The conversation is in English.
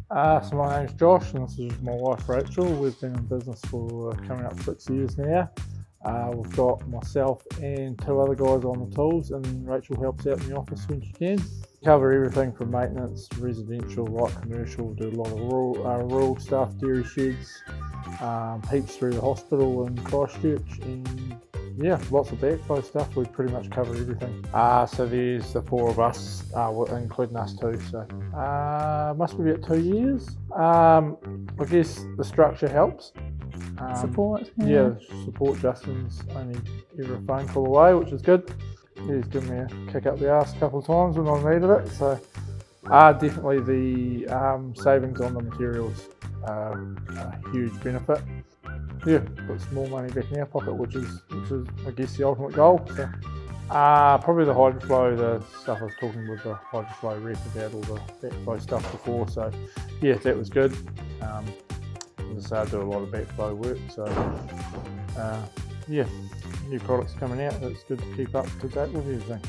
So my name's Josh and this is my wife Rachel. We've been in business for coming up 6 years now. We've got myself and 2 other guys on the tools, and Rachel helps out in the office when she can. Cover everything from maintenance, residential, light commercial, do a lot of rural stuff, dairy sheds, heaps through the hospital in Christchurch, and yeah, lots of backflow stuff. We pretty much cover everything. So there's the 4 of us, including us too. So must be about 2 years. I guess the structure helps. Support. Yeah, support. Justin's only ever a phone call away, which is good. He's given me a kick up the arse a couple of times when I needed it. So definitely the savings on the materials are a huge benefit. Yeah, puts more money back in our pocket, which is I guess the ultimate goal. So probably the hydroflow, the stuff I was talking with the hydroflow rep about all the backflow stuff before. So yeah, that was good. As I say, I do a lot of backflow work, so yeah, new products coming out. It's good to keep up to date with everything.